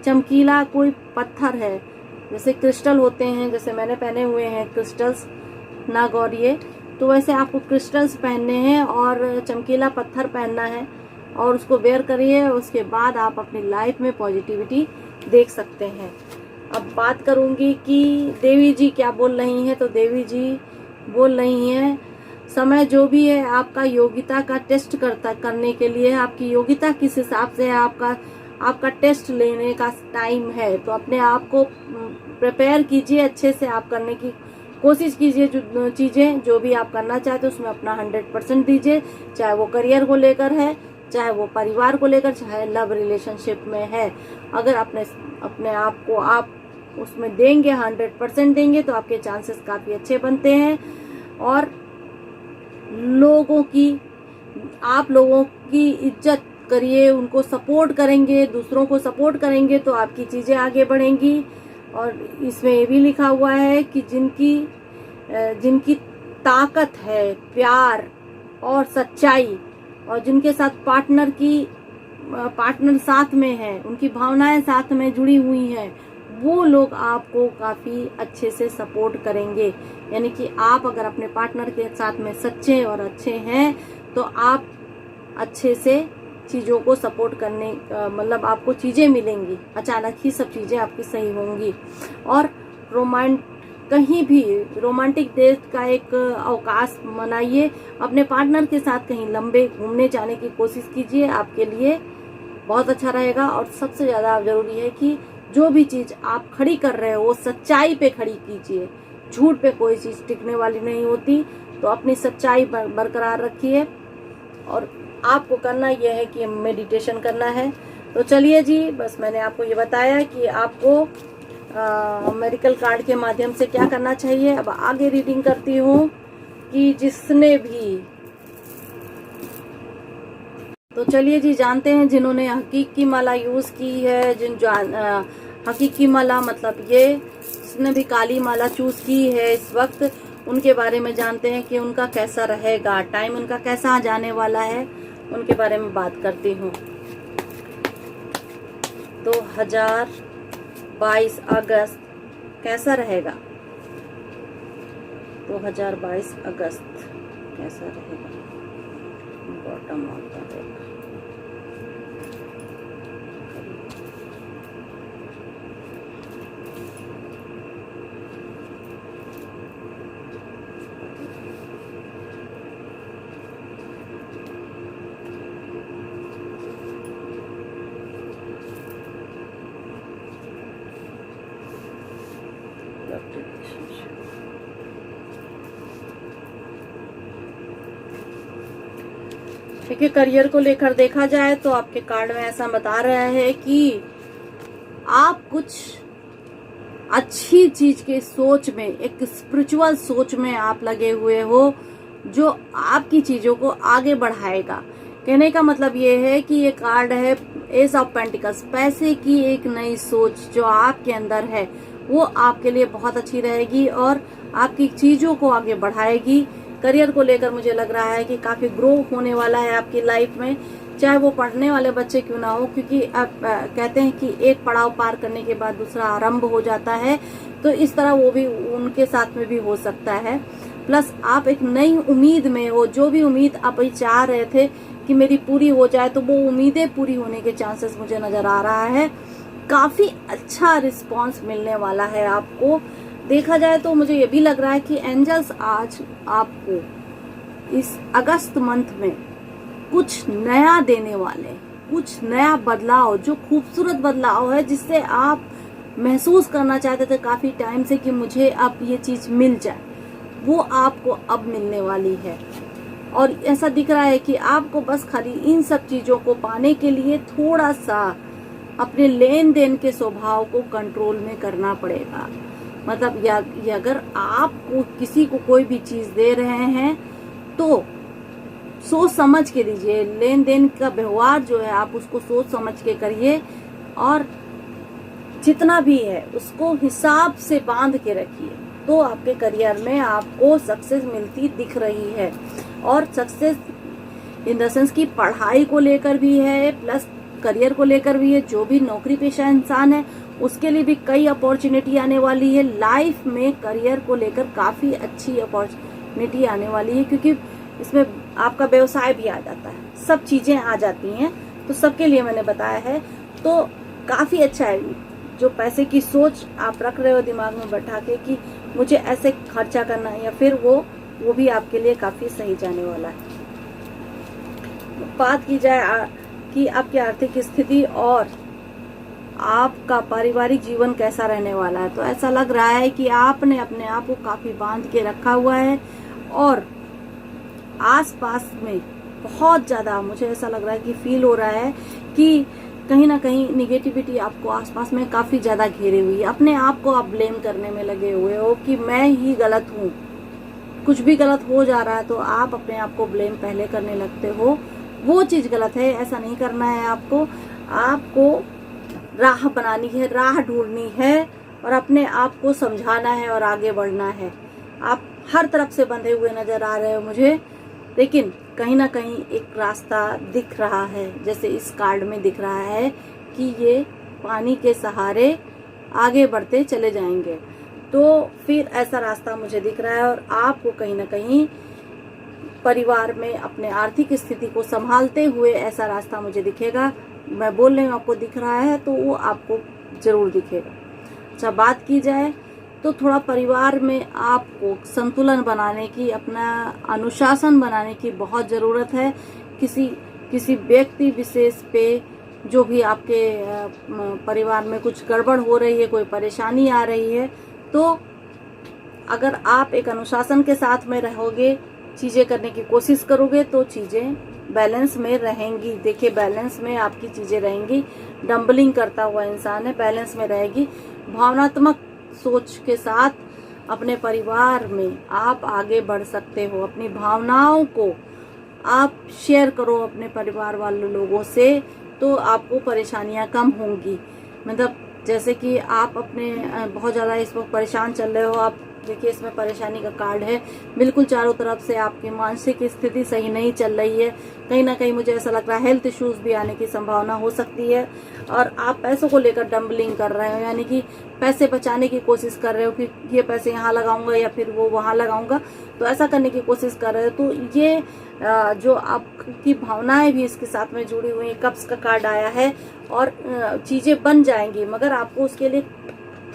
चमकीला कोई पत्थर है, जैसे क्रिस्टल होते हैं, जैसे मैंने पहने हुए हैं क्रिस्टल्स नाग, और ये तो वैसे आपको क्रिस्टल्स पहनने हैं और चमकीला पत्थर पहनना है और उसको वेयर करिए। उसके बाद आप अपनी लाइफ में पॉजिटिविटी देख सकते हैं। अब बात करूंगी कि देवी जी क्या बोल रही हैं। तो देवी जी बोल रही हैं समय जो भी है आपका योग्यता का टेस्ट करने के लिए, आपकी योग्यता किस हिसाब से है आपका टेस्ट लेने का टाइम है। तो अपने आप को प्रिपेयर कीजिए, अच्छे से आप करने की कोशिश कीजिए। जो चीजें जो भी आप करना चाहते हो उसमें अपना 100% दीजिए, चाहे वो करियर को लेकर है, चाहे वो परिवार को लेकर, चाहे लव रिलेशनशिप में है। अगर अपने आप को आप उसमें देंगे, 100% देंगे, तो आपके चांसेस काफी अच्छे बनते हैं। और आप लोगों की इज्जत करिए, उनको सपोर्ट करेंगे, दूसरों को सपोर्ट करेंगे तो आपकी चीजें आगे बढ़ेंगी। और इसमें ये भी लिखा हुआ है कि जिनकी ताकत है, प्यार और सच्चाई, और जिनके साथ पार्टनर साथ में है, उनकी भावनाएं साथ में जुड़ी हुई हैं, वो लोग आपको काफी अच्छे से सपोर्ट करेंगे। यानी कि आप अगर अपने पार्टनर के साथ में सच्चे और अच्छे हैं तो आप अच्छे से चीजों को सपोर्ट करने मतलब आपको चीजें मिलेंगी, अचानक ही सब चीजें आपकी सही होंगी। और कहीं भी रोमांटिक डेट का एक अवकाश मनाइए, अपने पार्टनर के साथ कहीं लंबे घूमने जाने की कोशिश कीजिए, आपके लिए बहुत अच्छा रहेगा। और सबसे ज्यादा जरूरी है कि जो भी चीज आप खड़ी कर रहे हो वो सच्चाई पे खड़ी कीजिए, झूठ पे कोई चीज टिकने वाली नहीं होती। तो अपनी सच्चाई बरकरार रखिए। और आपको करना यह है कि मेडिटेशन करना है। तो चलिए जी, बस मैंने आपको ये बताया कि आपको मेडिकल कार्ड के माध्यम से क्या करना चाहिए। अब आगे रीडिंग करती हूँ कि जिसने भी, तो चलिए जी जानते हैं जिन्होंने हकीक की माला यूज की है, हकीक की माला मतलब ये, जिसने भी काली माला चूज की है इस वक्त, उनके बारे में जानते हैं कि उनका कैसा रहेगा, टाइम उनका कैसा जाने वाला है, उनके बारे में बात करती हूँ। 2022 अगस्त कैसा रहेगा? 2022 अगस्त कैसा रहेगा? Bottom of the deck. ठीक है, करियर को लेकर देखा जाए तो आपके कार्ड में ऐसा बता रहा है कि आप कुछ अच्छी चीज के सोच में, एक स्पिरिचुअल सोच में आप लगे हुए हो, जो आपकी चीजों को आगे बढ़ाएगा। कहने का मतलब ये है कि ये कार्ड है एस ऑफ पेंटिकल्स, पैसे की एक नई सोच जो आपके अंदर है वो आपके लिए बहुत अच्छी रहेगी और आपकी चीजों को आगे बढ़ाएगी। करियर को लेकर मुझे लग रहा है कि काफी ग्रो होने वाला है आपकी लाइफ में, चाहे वो पढ़ने वाले बच्चे क्यों ना हो, क्योंकि आप कहते हैं कि एक पड़ाव पार करने के बाद दूसरा आरंभ हो जाता है, तो इस तरह वो भी उनके साथ में भी हो सकता है। प्लस आप एक नई उम्मीद में हो, जो भी उम्मीद आप चाह रहे थे कि मेरी पूरी हो जाए, तो वो उम्मीदें पूरी होने के चांसेस मुझे नजर आ रहा है। काफी अच्छा रिस्पॉन्स मिलने वाला है आपको। देखा जाए तो मुझे ये भी लग रहा है कि एंजल्स आज आपको इस अगस्त मंथ में कुछ नया देने वाले, कुछ नया बदलाव, जो खूबसूरत बदलाव है जिससे आप महसूस करना चाहते थे काफी टाइम से कि मुझे अब ये चीज मिल जाए, वो आपको अब मिलने वाली है। और ऐसा दिख रहा है कि आपको बस खाली इन सब चीजों को पाने के लिए थोड़ा सा अपने लेन देन के स्वभाव को कंट्रोल में करना पड़ेगा। मतलब या अगर आपको किसी को कोई भी चीज दे रहे हैं तो सोच समझ के दीजिए। लेन देन का व्यवहार जो है आप उसको सोच समझ के करिए और जितना भी है उसको हिसाब से बांध के रखिए, तो आपके करियर में आपको सक्सेस मिलती दिख रही है। और सक्सेस इन द सेंस की पढ़ाई को लेकर भी है, प्लस करियर को लेकर भी है। जो भी नौकरी पेशा इंसान है उसके लिए भी कई अपॉर्चुनिटी आने वाली है। लाइफ में करियर को लेकर काफी अच्छी अपॉर्चुनिटी आने वाली है, क्योंकि इसमें आपका व्यवसाय भी आ जाता है, सब चीजें आ जाती हैं। तो सबके लिए मैंने बताया है, तो काफी अच्छा है। जो पैसे की सोच आप रख रहे हो दिमाग में बैठा के कि मुझे ऐसे खर्चा करना है, या फिर वो भी आपके लिए काफी सही जाने वाला है। बात की जाए कि आपकी आर्थिक स्थिति और आपका पारिवारिक जीवन कैसा रहने वाला है, तो ऐसा लग रहा है कि आपने अपने आप को काफी बांध के रखा हुआ है और आसपास में बहुत ज्यादा, मुझे ऐसा लग रहा है कि फील हो रहा है कि कहीं ना कहीं निगेटिविटी आपको आसपास में काफी ज्यादा घेरे हुई है। अपने आप को आप ब्लेम करने में लगे हुए हो कि मैं ही गलत हूँ, कुछ भी गलत हो जा रहा है तो आप अपने आप को ब्लेम पहले करने लगते हो। वो चीज गलत है, ऐसा नहीं करना है आपको राह बनानी है, राह ढूंढनी है और अपने आप को समझाना है और आगे बढ़ना है। आप हर तरफ से बंधे हुए नजर आ रहे हो मुझे, लेकिन कहीं ना कहीं एक रास्ता दिख रहा है, जैसे इस कार्ड में दिख रहा है कि ये पानी के सहारे आगे बढ़ते चले जाएंगे। तो फिर ऐसा रास्ता मुझे दिख रहा है और आपको कहीं ना कहीं परिवार में अपने आर्थिक स्थिति को संभालते हुए ऐसा रास्ता मुझे दिखेगा। मैं बोल रही हूँ आपको दिख रहा है, तो वो आपको जरूर दिखेगा। अच्छा, बात की जाए तो थोड़ा परिवार में आपको संतुलन बनाने की, अपना अनुशासन बनाने की बहुत ज़रूरत है। किसी व्यक्ति विशेष पे जो भी आपके परिवार में कुछ गड़बड़ हो रही है, कोई परेशानी आ रही है, तो अगर आप एक अनुशासन के साथ में रहोगे, चीज़ें करने की कोशिश करोगे, तो चीज़ें बैलेंस में रहेंगी। देखिए, बैलेंस में आपकी चीज़ें रहेंगी। डम्बलिंग करता हुआ इंसान है, बैलेंस में रहेगी। भावनात्मक सोच के साथ अपने परिवार में आप आगे बढ़ सकते हो। अपनी भावनाओं को आप शेयर करो अपने परिवार वाले लोगों से, तो आपको परेशानियां कम होंगी। मतलब जैसे कि आप अपने बहुत ज़्यादा इस वक्त परेशान चल रहे हो, आप देखिए इसमें परेशानी का कार्ड है। बिल्कुल चारों तरफ से आपकी मानसिक स्थिति सही नहीं चल रही है। कहीं ना कहीं मुझे ऐसा लग रहा है हेल्थ इश्यूज भी आने की संभावना हो सकती है। और आप पैसों को लेकर डम्बलिंग कर रहे हो, यानी कि पैसे बचाने की कोशिश कर रहे हो कि ये पैसे यहाँ लगाऊंगा या फिर वो वहाँ लगाऊंगा, तो ऐसा करने की कोशिश कर रहे हो। तो ये जो आपकी भावनाएं भी इसके साथ में जुड़ी हुई हैं। कब्ज का कार्ड आया है और चीजें बन जाएंगी, मगर आपको उसके लिए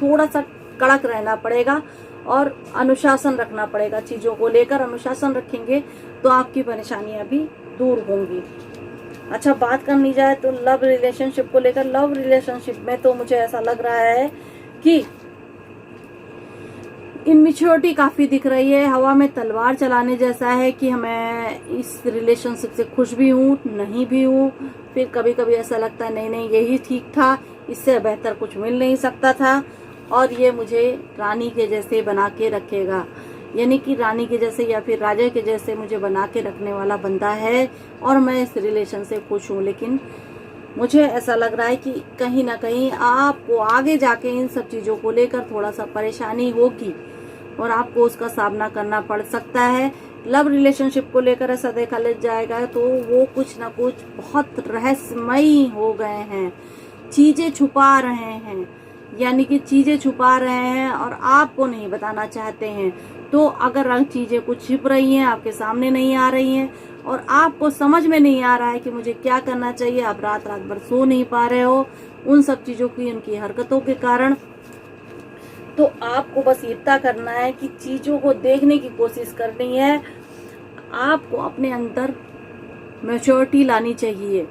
थोड़ा सा कड़क रहना पड़ेगा और अनुशासन रखना पड़ेगा। चीजों को लेकर अनुशासन रखेंगे तो आपकी परेशानियां भी दूर होंगी। अच्छा, बात करनी जाए तो लव रिलेशनशिप को लेकर, लव रिलेशनशिप में तो मुझे ऐसा लग रहा है कि इनमेच्योरिटी काफी दिख रही है। हवा में तलवार चलाने जैसा है कि मैं इस रिलेशनशिप से खुश भी हूँ, नहीं भी हूँ। फिर कभी कभी ऐसा लगता है नहीं यही ठीक था, इससे बेहतर कुछ मिल नहीं सकता था, और ये मुझे रानी के जैसे बना के रखेगा, यानी कि रानी के जैसे या फिर राजा के जैसे मुझे बना के रखने वाला बंदा है और मैं इस रिलेशन से खुश हूँ। लेकिन मुझे ऐसा लग रहा है कि कहीं ना कहीं आपको आगे जाके इन सब चीजों को लेकर थोड़ा सा परेशानी होगी और आपको उसका सामना करना पड़ सकता है। लव रिलेशनशिप को लेकर ऐसा देखा ले जाएगा तो वो कुछ ना कुछ बहुत रहस्यमयी हो गए हैं, चीजें छुपा रहे हैं, यानी कि चीजें छुपा रहे हैं और आपको नहीं बताना चाहते हैं। तो अगर चीजें कुछ छिप रही हैं, आपके सामने नहीं आ रही हैं और आपको समझ में नहीं आ रहा है कि मुझे क्या करना चाहिए, आप रात भर सो नहीं पा रहे हो उन सब चीजों की, उनकी हरकतों के कारण, तो आपको बस इतना करना है कि चीजों को देखने की कोशिश करनी है। आपको अपने अंदर मैच्योरिटी लानी चाहिए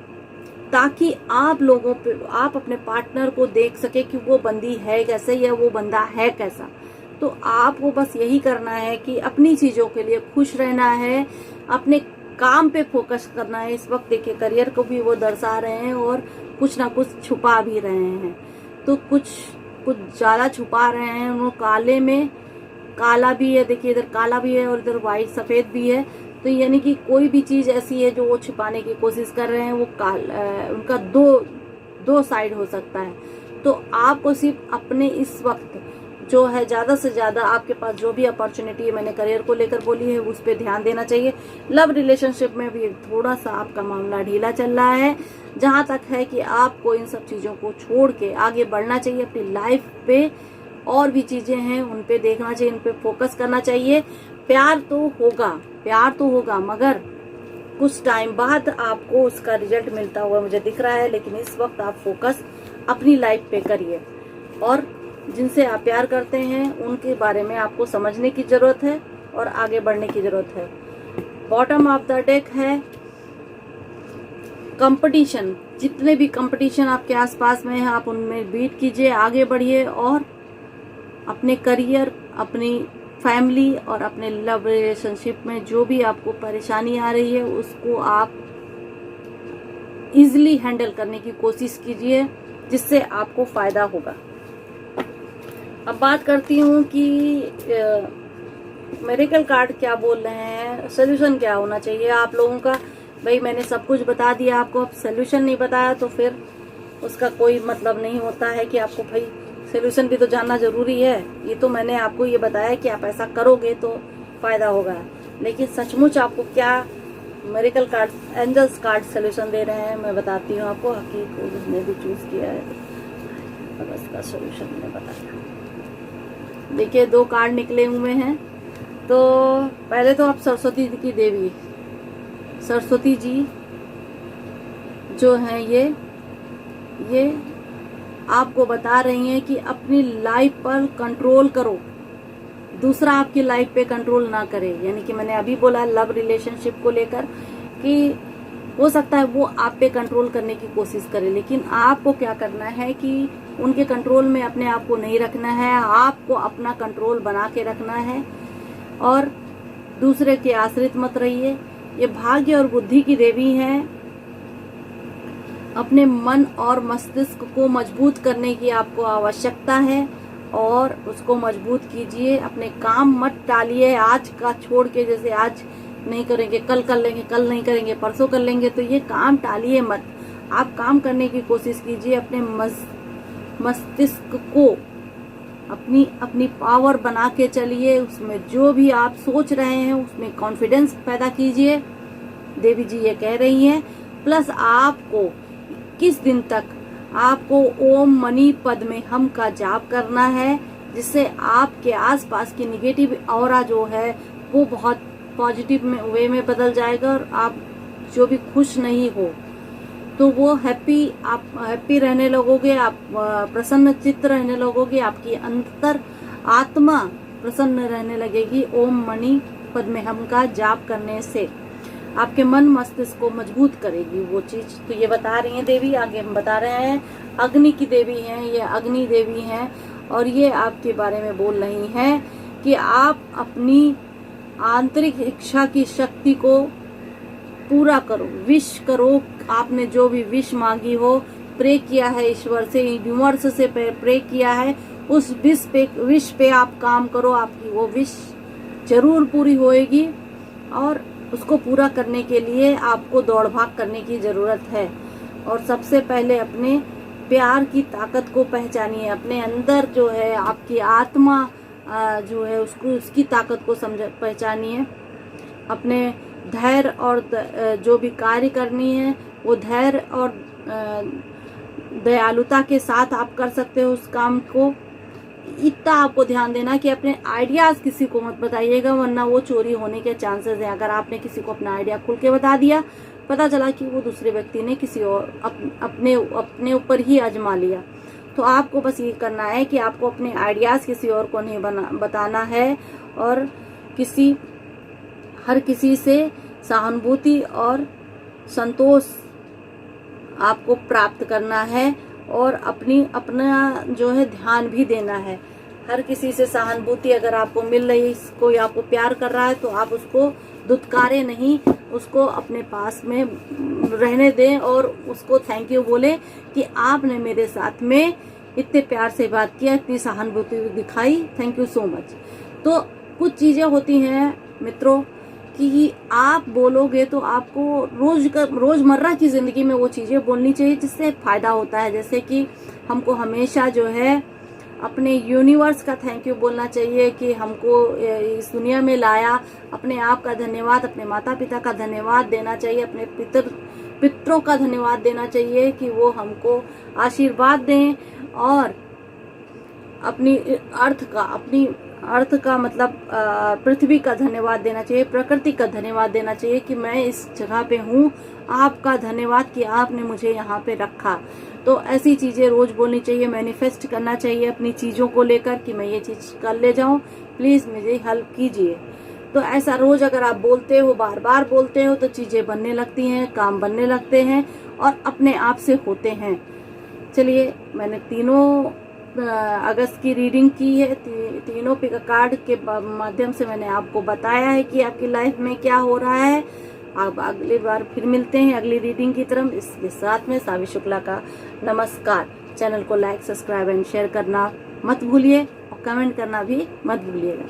ताकि आप लोगों पे, आप अपने पार्टनर को देख सके कि वो बंदी है कैसे या वो बंदा है कैसा। तो आपको बस यही करना है कि अपनी चीजों के लिए खुश रहना है, अपने काम पे फोकस करना है। इस वक्त देखिए करियर को भी वो दर्शा रहे हैं और कुछ ना कुछ छुपा भी रहे हैं, तो कुछ ज्यादा छुपा रहे हैं। उन्होंने काले में काला भी है, देखिए इधर काला भी है और इधर व्हाइट सफेद भी है। तो यानी कि कोई भी चीज ऐसी है जो वो छिपाने की कोशिश कर रहे हैं, वो उनका दो साइड हो सकता है। तो आपको सिर्फ अपने इस वक्त जो है ज्यादा से ज्यादा आपके पास जो भी अपॉर्चुनिटी है, मैंने करियर को लेकर बोली है, उस पर ध्यान देना चाहिए। लव रिलेशनशिप में भी थोड़ा सा आपका मामला ढीला चल रहा है, जहां तक है कि आपको इन सब चीजों को छोड़ के आगे बढ़ना चाहिए। अपनी लाइफ पे और भी चीजें हैं उन पे देखना चाहिए, उन पे फोकस करना चाहिए। प्यार तो होगा मगर कुछ टाइम बाद आपको उसका रिजल्ट मिलता हुआ मुझे दिख रहा है। लेकिन इस वक्त आप फोकस अपनी लाइफ पे करिए और जिनसे आप प्यार करते हैं उनके बारे में आपको समझने की जरूरत है और आगे बढ़ने की जरूरत है। बॉटम ऑफ द डेक है कंपटीशन। जितने भी कंपटीशन आपके आसपास में है आप उनमें बीट कीजिए, आगे बढ़िए और अपने करियर, अपनी फैमिली और अपने लव रिलेशनशिप में जो भी आपको परेशानी आ रही है उसको आप इजीली हैंडल करने की कोशिश कीजिए, जिससे आपको फायदा होगा। अब बात करती हूँ कि मिरेकल कार्ड क्या बोल रहे हैं, सोल्यूशन क्या होना चाहिए आप लोगों का। भाई मैंने सब कुछ बता दिया आपको, अब सोल्यूशन नहीं बताया तो फिर उसका कोई मतलब नहीं होता है कि आपको भाई सोल्यूशन भी तो जानना जरूरी है। ये तो मैंने आपको ये बताया कि आप ऐसा करोगे तो फायदा होगा, लेकिन सचमुच आपको क्या miracle card, angels card solution दे रहे हैं मैं बताती हूँ आपको। हकीकत उसने भी चूज किया है और इसका सोल्यूशन मैंने बताया। देखिए 2 कार्ड निकले हुए हैं। तो पहले तो आप सरस्वती की देवी, सरस्वती जी जो हैं ये आपको बता रही हैं कि अपनी लाइफ पर कंट्रोल करो। दूसरा आपकी लाइफ पे कंट्रोल ना करे। यानी कि मैंने अभी बोला लव रिलेशनशिप को लेकर कि हो सकता है वो आप पे कंट्रोल करने की कोशिश करे, लेकिन आपको क्या करना है कि उनके कंट्रोल में अपने आप को नहीं रखना है, आपको अपना कंट्रोल बना के रखना है और दूसरे के आश्रित मत रहिए। ये भाग्य और बुद्धि की देवी हैं। अपने मन और मस्तिष्क को मजबूत करने की आपको आवश्यकता है और उसको मजबूत कीजिए। अपने काम मत टालिए, आज का छोड़ के, जैसे आज नहीं करेंगे कल कर लेंगे, कल नहीं करेंगे परसों कर लेंगे, तो ये काम टालिए मत। आप काम करने की कोशिश कीजिए। अपने मस्तिष्क को अपनी पावर बना के चलिए। उसमें जो भी आप सोच रहे हैं उसमें कॉन्फिडेंस पैदा कीजिए, देवी जी ये कह रही हैं। प्लस आपको 21 दिन तक आपको ओम मनी पद्मे हम का जाप करना है, जिससे आपके आसपास की निगेटिव ऑरा जो है वो बहुत पॉजिटिव वे में बदल जाएगा और आप जो भी खुश नहीं हो तो वो आप हैप्पी रहने लगोगे, आप प्रसन्न चित्त रहने लगोगे, आपकी अंतर आत्मा प्रसन्न रहने लगेगी। ओम मणि पद्मे हम का जाप करने से आपके मन मस्तिष्क को मजबूत करेगी वो चीज। तो ये बता रही हैं देवी। आगे हम बता रहे हैं अग्नि की देवी हैं, ये अग्नि देवी हैं और ये आपके बारे में बोल रही हैं कि आप अपनी आंतरिक इच्छा की शक्ति को पूरा करो, विश करो। आपने जो भी विश मांगी हो, प्रे किया है ईश्वर से, यूनिवर्स से प्रे किया है, उस विश पे आप काम करो। आपकी वो विश जरूर पूरी होएगी और उसको पूरा करने के लिए आपको दौड़ भाग करने की जरूरत है। और सबसे पहले अपने प्यार की ताकत को पहचानिए। अपने अंदर जो है आपकी आत्मा जो है उसकी ताकत को पहचानिए। अपने धैर्य और जो भी कार्य करनी है वो धैर्य और दयालुता के साथ आप कर सकते हो उस काम को। इतना आपको ध्यान देना कि अपने आइडियाज किसी को मत बताइएगा, वरना वो चोरी होने के चांसेस हैं। अगर आपने किसी को अपना आइडिया खुल के बता दिया, पता चला कि वो दूसरे व्यक्ति ने किसी और अपने ऊपर ही आजमा लिया, तो आपको बस ये करना है कि आपको अपने आइडियाज किसी और को नहीं बताना है और हर किसी से सहानुभूति और संतोष आपको प्राप्त करना है और अपना जो है ध्यान भी देना है। हर किसी से सहानुभूति अगर आपको मिल रही, कोई आपको प्यार कर रहा है तो आप उसको दुत्कारे नहीं, उसको अपने पास में रहने दें और उसको थैंक यू बोले कि आपने मेरे साथ में इतने प्यार से बात किया, इतनी सहानुभूति दिखाई, थैंक यू सो मच। तो कुछ चीजें होती हैं मित्रों कि आप बोलोगे तो आपको रोजमर्रा की जिंदगी में वो चीजें बोलनी चाहिए जिससे फायदा होता है। जैसे कि हमको हमेशा जो है अपने यूनिवर्स का थैंक यू बोलना चाहिए कि हमको इस दुनिया में लाया। अपने आप का धन्यवाद, अपने माता पिता का धन्यवाद देना चाहिए, अपने पितरों का धन्यवाद देना चाहिए कि वो हमको आशीर्वाद दें और अपनी अर्थ का मतलब पृथ्वी का धन्यवाद देना चाहिए, प्रकृति का धन्यवाद देना चाहिए कि मैं इस जगह पे हूँ, आपका धन्यवाद कि आपने मुझे यहाँ पे रखा। तो ऐसी चीजें रोज बोलनी चाहिए, मैनिफेस्ट करना चाहिए अपनी चीजों को लेकर कि मैं ये चीज कर ले जाऊं, प्लीज मुझे हेल्प कीजिए। तो ऐसा रोज अगर आप बोलते हो, बार बार बोलते हो, तो चीजें बनने लगती हैं, काम बनने लगते हैं और अपने आप से होते हैं। चलिए, मैंने तीनों अगस्त की रीडिंग की है, तीनों पिक कार्ड के माध्यम से मैंने आपको बताया है कि आपकी लाइफ में क्या हो रहा है। आप अगली बार फिर मिलते हैं अगली रीडिंग की तरफ। इसके साथ में सावी शुक्ला का नमस्कार। चैनल को लाइक, सब्सक्राइब एंड शेयर करना मत भूलिए और कमेंट करना भी मत भूलिएगा।